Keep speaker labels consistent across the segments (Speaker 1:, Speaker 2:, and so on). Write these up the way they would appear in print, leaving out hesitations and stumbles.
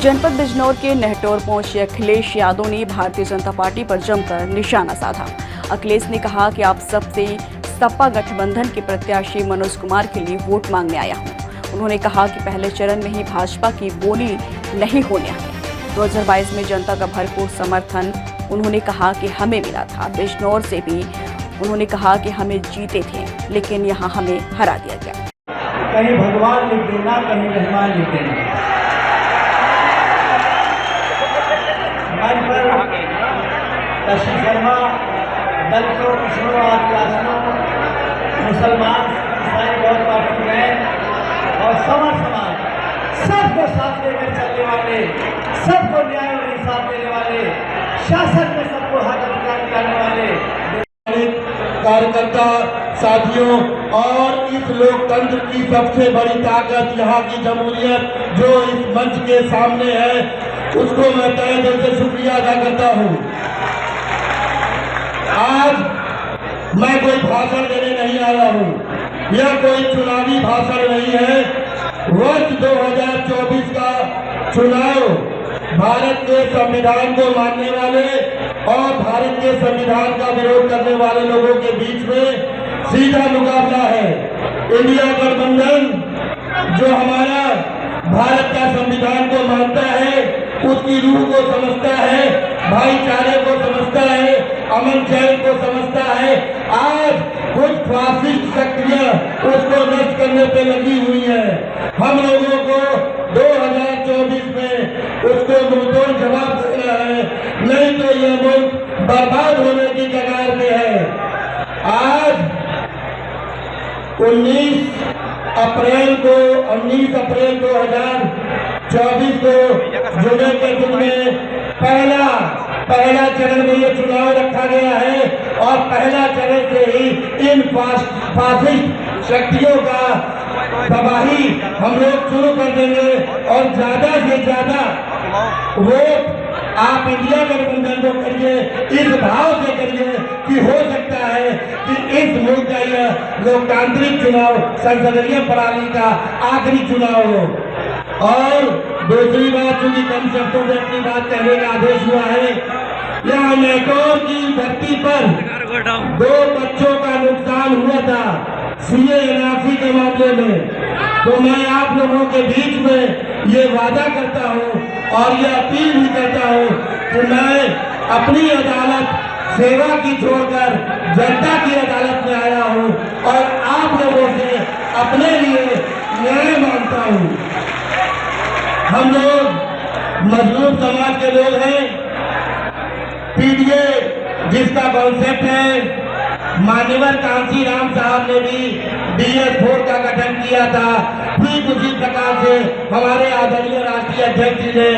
Speaker 1: जनपद बिजनौर के नेहटौर पहुंचे अखिलेश यादव ने भारतीय जनता पार्टी पर जमकर निशाना साधा। अखिलेश ने कहा कि आप सबसे सपा गठबंधन के प्रत्याशी मनोज कुमार के लिए वोट मांगने आया हूं। उन्होंने कहा कि पहले चरण में ही भाजपा की बोली नहीं होने आई। 2022 में जनता का भरपूर समर्थन उन्होंने कहा कि हमें मिला था। बिजनौर से भी उन्होंने कहा कि हमें जीते थे, लेकिन यहाँ हमें हरा दिया गया।
Speaker 2: कहीं भगवान लिख देना, कहीं रहमान लिख देना। दर्शन शर्मा, दलितों, पिछड़ों, आदिवासियों, मुसलमान, ईसाई बहुत पार्टी हैं और समर समाज सबको साथ लेकर चलने वाले, सबको न्याय और इंसाफ देने वाले, शासन में सबको हक अधिकार दिलाने वाले कार्यकर्ता साथियों, और इस लोकतंत्र की सबसे बड़ी ताकत यहाँ की जमहूरियत जो इस मंच के सामने है, उसको मैं तहे दिल से शुक्रिया अदा करता हूँ। आज मैं कोई भाषण देने नहीं आया हूँ, यह कोई चुनावी भाषण नहीं है। वर्ष 2024 का चुनाव भारत के संविधान को मानने वाले और भारत के संविधान का विरोध करने वाले लोगों के बीच में सीधा मुकाबला है। इंडिया गठबंधन जो हमारा भारत का संविधान को मानता है, उसकी रूह को समझता है, भाईचारे को समझता है, अमन चैन को समझता है, आज कुछ फासिस्ट शक्तियां उसको नष्ट करने पे लगी हुई है। हम लोगों को 2024 में उसको मुंहतोड़ जवाब देना है, नहीं तो यह मुल्क बर्बाद होने की कगार पे है। आज 19 अप्रैल 2024 को जुमे के दिन में पहला चरण में ये चुनाव रखा गया है और पहला चरण से ही इन फासिस्ट शक्तियों का तबाही हम लोग शुरू कर देंगे और ज्यादा से ज्यादा वोट आप इंडिया गठबंधन को करिए, इस भाव से करिए कि हो सकता है कि इस मुल्क का यह लोकतांत्रिक चुनाव संसदीय प्रणाली का आखिरी चुनाव हो। और दूसरी बात, चूंकि कम शब्दों में अपनी बात कहने का आदेश हुआ है, यहाँ नेहटौर की धरती पर 2 बच्चों का नुकसान हुआ था सीए एनआरसी के मामले में, तो मैं आप लोगों के बीच में ये वादा करता हूँ और ये अपील भी करता हूँ कि मैं अपनी अदालत सेवा की छोड़कर जनता की अदालत में आया हूँ और आप लोगों से अपने लिए न्याय मांगता हूँ। हम लोग मजलूम समाज के लोग हैं। पीडीए जिसका कॉन्सेप्ट है, मान्यवर कांसी राम साहब ने भी DS4 का गठन किया था, ठीक उसी प्रकार से हमारे आदरणीय राष्ट्रीय अध्यक्ष जी ने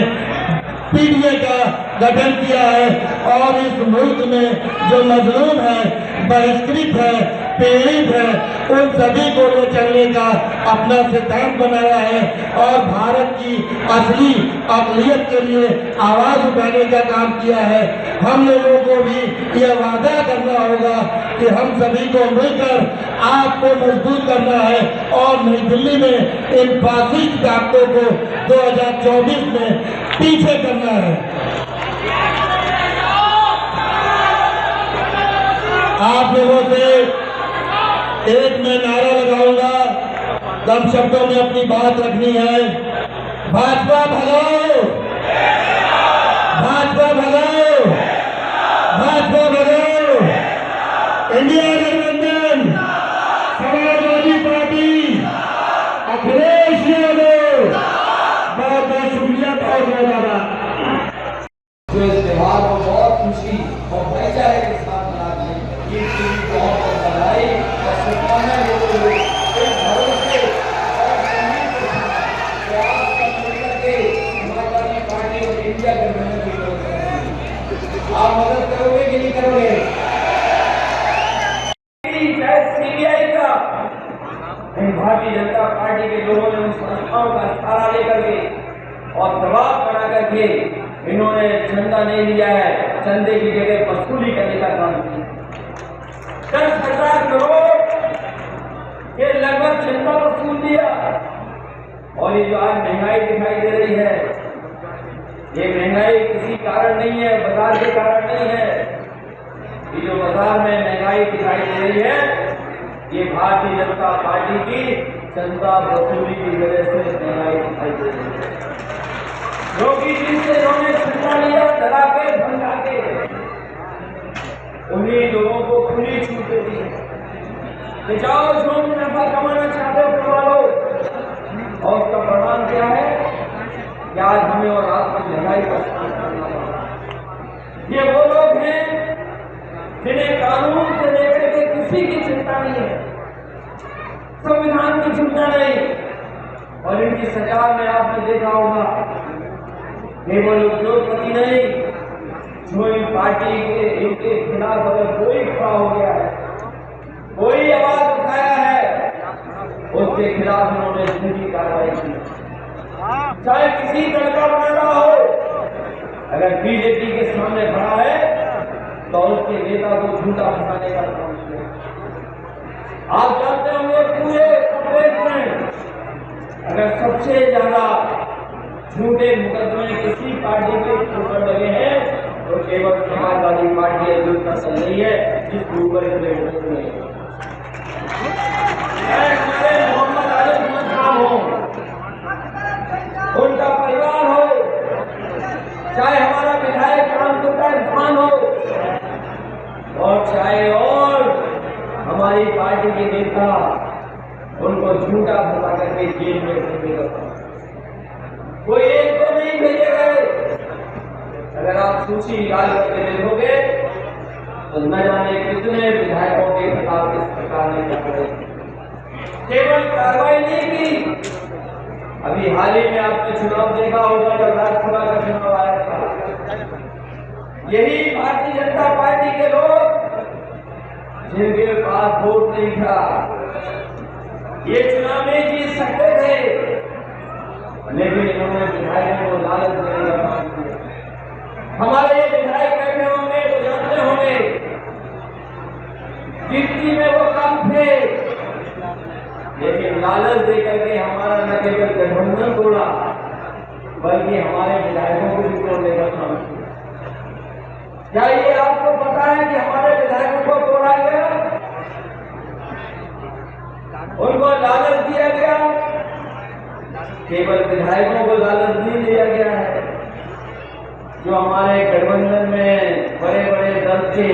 Speaker 2: पीडीए का गठन किया है और इस मुल्क में जो मजलूम है, बहिष्कृत है, पीड़ित है, उन सभी को ले चलने का अपना सिद्धांत बनाया है और भारत की असली अक़लियत के लिए आवाज उठाने का काम किया है। हम लोगों को भी यह वादा करना होगा कि हम सभी को मिलकर आपको मजबूत करना है और नई दिल्ली में इन फासिस्ट ताकतों को 2024 में पीछे करना है। आप लोगों से एक मैं नारा लगाऊंगा, कम शब्दों में अपनी बात रखनी है। भाजपा भगाओ, भाजपा भगाओ, भाजपा भगाओ, इंडिया गठबंधन, समाजवादी पार्टी, अखिलेश यादव। बहुत बहुत शुक्रिया, बहुत बहुत आभार।
Speaker 3: जो इस त्योहार को बहुत खुशी और भाईचारे के साथ मनाते हैं, बहुत बधाई और शुभकामनाएं देते हुए एक भरोसे और संगीत के साथ आप सब मिलकर के समाजवादी पार्टी और इंडिया गठबंधन की मदद करेंगे। आप मदद करोगे कि नहीं करोगे? CBI का भारतीय जनता पार्टी के लोगों ने उन संस्थाओं का सहारा लेकर के और दबाव बना करके इन्होंने चंदा नहीं लिया है, चंदे की जगह वसूली करने का काम किया। 10,000 करोड़ के लगभग चंदा वसूल दिया और ये जो आज महंगाई दिखाई दे रही है, ये महंगाई किसी कारण नहीं है, बाजार के कारण नहीं है। ये जो बाजार में महंगाई दिखाई दे रही है, ये भारतीय जनता पार्टी की जनता वसूली की वजह से महंगाई दिखाई दे रही है। क्योंकि जिनसे इन्होंने छुट्टा लिया डरा के धमका के, उन्हीं लोगों को खुली छूट दे दी कि जाओ जो मुनाफा कमाना चाहते हो कमा लो। और उसका प्रमाण क्या है कि आज हमें और आपको महंगाई का सामना करना पड़ा। ये वो लोग हैं जिन्हें कानून से लेकर के किसी की चिंता नहीं है, संविधान की चिंता नहीं। और इनकी सरकार में आपने देखा होगा केवल उद्योगपति नहीं, जो इन पार्टी के इनके खिलाफ अगर कोई खड़ा हो गया है, कोई आवाज उठाया है, उसके खिलाफ उन्होंने सीधी कार्रवाई की। चाहे किसी दल का बना रहा हो, अगर बीजेपी के सामने खड़ा है तो उसके नेता को झूठा फंसाने का काम किया। आप जानते होंगे पूरे प्रदेश में अगर सबसे ज्यादा झूठे मुकदमे किसी पार्टी के ऊपर लगे हैं तो केवल समाजवादी पार्टी है, जो चल रही है, जिसके ऊपर हमारे मोहम्मद आजम साहब हो, उनका परिवार हो, चाहे हमारा विधायक कानपुर इरफान हो, और चाहे और हमारी पार्टी के नेता, उनको झूठा फंसा करके जेल में भेजेगा। कोई एक तो नहीं भेजे गए। अगर आप सूची निकाल करके देखोगे तो न जाने कितने विधायकों के खिलाफ इस सरकार ने केवल कार्रवाई नहीं की। अभी हाल ही में आपने चुनाव देखा होगा, जब राज्यसभा का चुनाव आया था, यही भारतीय जनता पार्टी के लोग जिनके पास वोट नहीं था, ये चुनाव में जीत सकते थे, लेकिन इन्होंने विधायकों को लालच देने का काम किया। हमारे ये विधायक बैठे होंगे तो जानते होंगे, गिनती में वो कम थे, लेकिन लालच देकर के हमारा न केवल गठबंधन तोड़ा, बल्कि हमारे विधायकों को भी तोड़ने का काम किया। क्या ये आपको पता है कि हमारे विधायकों को तोड़ा गया, उनको लालच दिया गया? केवल विधायकों को लालच नहीं दिया गया है, जो हमारे गठबंधन में बड़े बड़े दल थे,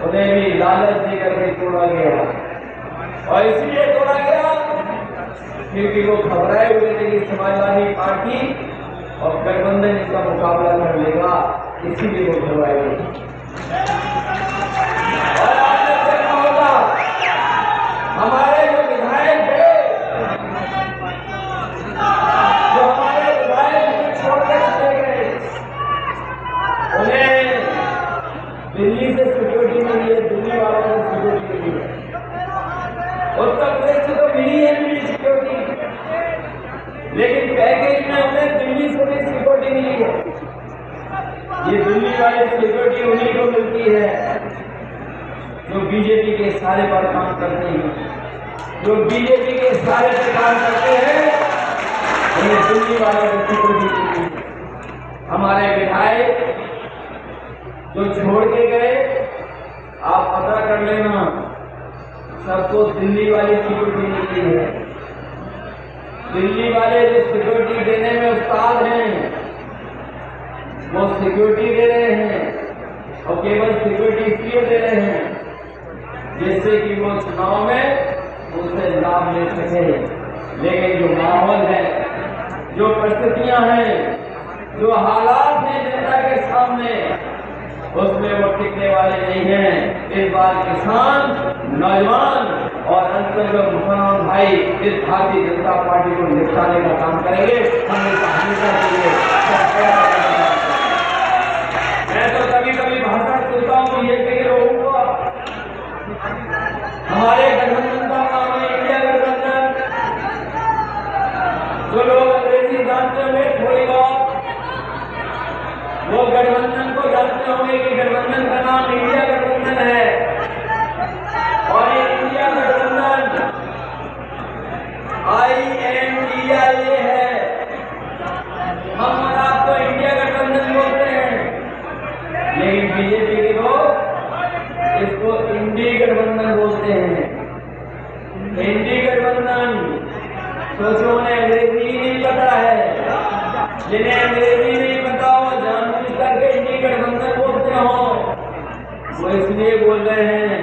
Speaker 3: उन्हें भी लालच देकर के तोड़ा गया। और इसलिए तोड़ा गया क्योंकि वो घबराए हुए थे कि समाजवादी पार्टी और गठबंधन इसका मुकाबला कर लेगा, इसीलिए वो घबराए हुए। और आपने देखा होगा हमारे जो विधायक थे, जो हमारे विधायक छोड़ के चले गए, उन्हें दिल्ली से सिक्योरिटी मिली है, दिल्ली वालों को सिक्योरिटी मिली है, उत्तर प्रदेश से तो मिली है मिली सिक्योरिटी, लेकिन पैकेज में उन्हें दिल्ली से भी सिक्योरिटी मिली है। ये दिल्ली वाली सिक्योरिटी उन्हीं को मिलती है जो बीजेपी के सारे पर काम करते हैं, जो बीजेपी के सारे पर काम करते हैं, उन्हें दिल्ली वालों को सिक्योरिटी मिलती है। हमारे विधायक जो छोड़ के गए, आप पता कर लेना, सबको दिल्ली वाली सिक्योरिटी मिलती है। दिल्ली वाले जो सिक्योरिटी देने में उस्ताद हैं, वो सिक्योरिटी दे रहे हैं, और केवल सिक्योरिटी इसलिए दे रहे हैं जिससे कि वो चुनाव में उससे लाभ ले सके। लेकिन जो माहौल है, जो परिस्थितियां हैं, जो हालात हैं जनता के सामने, उसमें वो टिकने वाले नहीं हैं। इस बार किसान, नौजवान और अंतर जो मुसलमान भाई इस भारतीय जनता पार्टी को निपटाने का काम करेंगे। हमेशा के लिए मैं तो कभी कभी भाषण सुनता हूँ ये कई लोगों को, हमारे गठबंधन का नाम है इंडिया गठबंधन। जो लोग अंग्रेजी जानते होंगे थोड़ी बहुत, वो गठबंधन को जानते होंगे कि गठबंधन का नाम इंडिया गठबंधन है। और ये इंडिया गठबंधन INDIA है। हम और आपको इंडिया गठबंधन बोलते हैं। इंडी गठबंधन, सोचो उन्हें अंग्रेजी नहीं पता है, जिन्हें अंग्रेजी नहीं पता हो जानबूझ करके इंडी गठबंधन बोलते हो, वो इसलिए बोल रहे हैं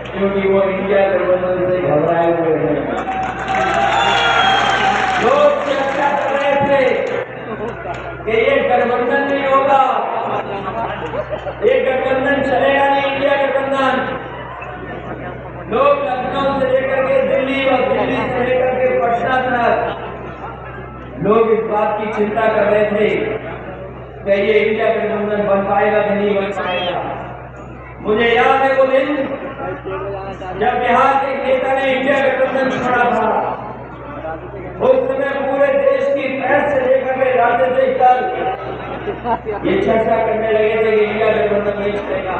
Speaker 3: क्योंकि वो इंडिया गठबंधन से घबराए हुए हैं। लोग चर्चा कर रहे थे कि ये गठबंधन नहीं होगा, ये गठबंधन चलेगा नहीं, इंडिया गठबंधन। लोग लखनऊ से लेकर के दिल्ली और दिल्ली से लेकर के पटना तक लोग इस बात की चिंता कर रहे थे कि ये इंडिया गठबंधन बन पाएगा कि नहीं बन पाएगा। मुझे याद है वो दिन जब बिहार के नेता ने इंडिया गठबंधन छोड़ा था। उस समय पूरे देश की पैर से लेकर के राजनीतिक दल ये चर्चा करने लगे थे कि इंडिया गठबंधन नहीं चलेगा।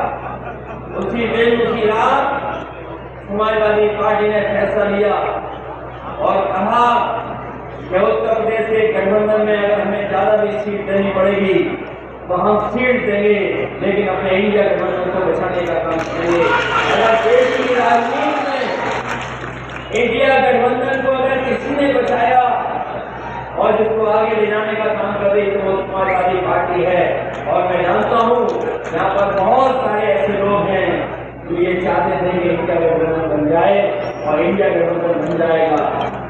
Speaker 3: उसी दिन उसी रात समाजवादी पार्टी ने फैसला लिया और कहा कि उत्तर प्रदेश के गठबंधन में अगर हमें ज्यादा भी सीट देनी पड़ेगी तो हम सीट देंगे, लेकिन अपने इंडिया गठबंधन को बचाने का काम करेंगे। अगर देश की राजनीति में इंडिया गठबंधन को अगर किसी ने बचाया और जिसको आगे ले जाने का काम कर रही तो वो समाजवादी पार्टी है। और मैं जानता हूँ यहाँ पर बहुत सारे ऐसे लोग हैं जो ये चाहते थे कि इंडिया गठबंधन बन जाए, और इंडिया गठबंधन बन जाएगा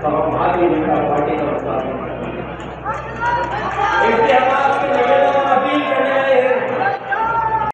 Speaker 3: तो हम भारतीय जनता पार्टी का मुकाबला करेंगे। इसलिए हम